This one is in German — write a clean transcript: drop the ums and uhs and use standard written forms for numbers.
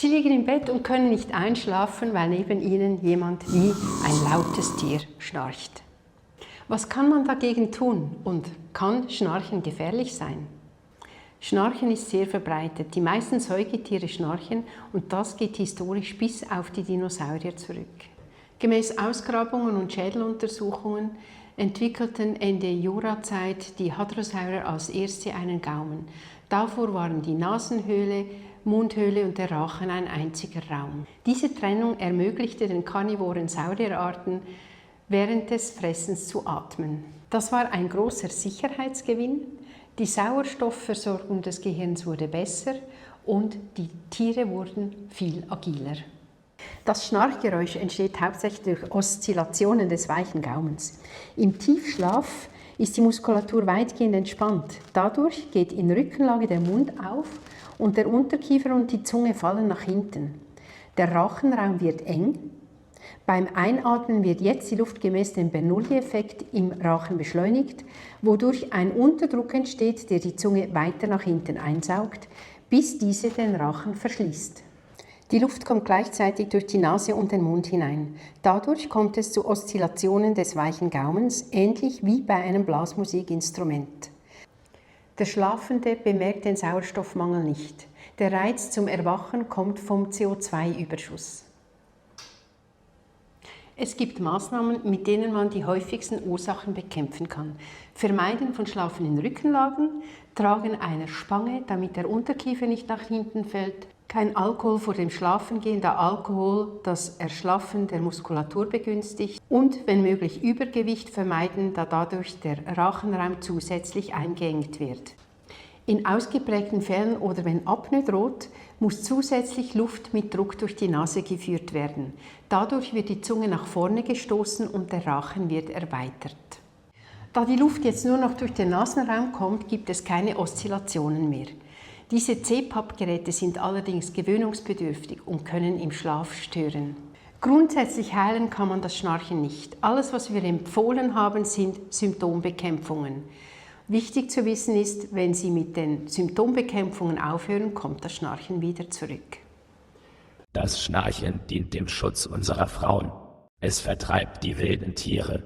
Sie liegen im Bett und können nicht einschlafen, weil neben ihnen jemand wie ein lautes Tier schnarcht. Was kann man dagegen tun und kann Schnarchen gefährlich sein? Schnarchen ist sehr verbreitet. Die meisten Säugetiere schnarchen und das geht historisch bis auf die Dinosaurier zurück. Gemäß Ausgrabungen und Schädeluntersuchungen entwickelten Ende Jurazeit die Hadrosaurier als erste einen Gaumen. Davor waren die Nasenhöhle, Mundhöhle und der Rachen ein einziger Raum. Diese Trennung ermöglichte den karnivoren Saurierarten, während des Fressens zu atmen. Das war ein großer Sicherheitsgewinn. Die Sauerstoffversorgung des Gehirns wurde besser und die Tiere wurden viel agiler. Das Schnarchgeräusch entsteht hauptsächlich durch Oszillationen des weichen Gaumens. Im Tiefschlaf ist die Muskulatur weitgehend entspannt. Dadurch geht in Rückenlage der Mund auf und der Unterkiefer und die Zunge fallen nach hinten. Der Rachenraum wird eng. Beim Einatmen wird jetzt die Luft gemäß dem Bernoulli-Effekt im Rachen beschleunigt, wodurch ein Unterdruck entsteht, der die Zunge weiter nach hinten einsaugt, bis diese den Rachen verschließt. Die Luft kommt gleichzeitig durch die Nase und den Mund hinein. Dadurch kommt es zu Oszillationen des weichen Gaumens, ähnlich wie bei einem Blasmusikinstrument. Der Schlafende bemerkt den Sauerstoffmangel nicht. Der Reiz zum Erwachen kommt vom CO2-Überschuss. Es gibt Maßnahmen, mit denen man die häufigsten Ursachen bekämpfen kann. Vermeiden von schlafenden Rückenlagen, Tragen einer Spange, damit der Unterkiefer nicht nach hinten fällt, kein Alkohol vor dem Schlafengehen, da Alkohol das Erschlaffen der Muskulatur begünstigt und wenn möglich Übergewicht vermeiden, da dadurch der Rachenraum zusätzlich eingeengt wird. In ausgeprägten Fällen oder wenn Apnoe droht, muss zusätzlich Luft mit Druck durch die Nase geführt werden. Dadurch wird die Zunge nach vorne gestoßen und der Rachen wird erweitert. Da die Luft jetzt nur noch durch den Nasenraum kommt, gibt es keine Oszillationen mehr. Diese CPAP-Geräte sind allerdings gewöhnungsbedürftig und können im Schlaf stören. Grundsätzlich heilen kann man das Schnarchen nicht. Alles, was wir empfohlen haben, sind Symptombekämpfungen. Wichtig zu wissen ist, wenn Sie mit den Symptombekämpfungen aufhören, kommt das Schnarchen wieder zurück. Das Schnarchen dient dem Schutz unserer Frauen. Es vertreibt die wilden Tiere.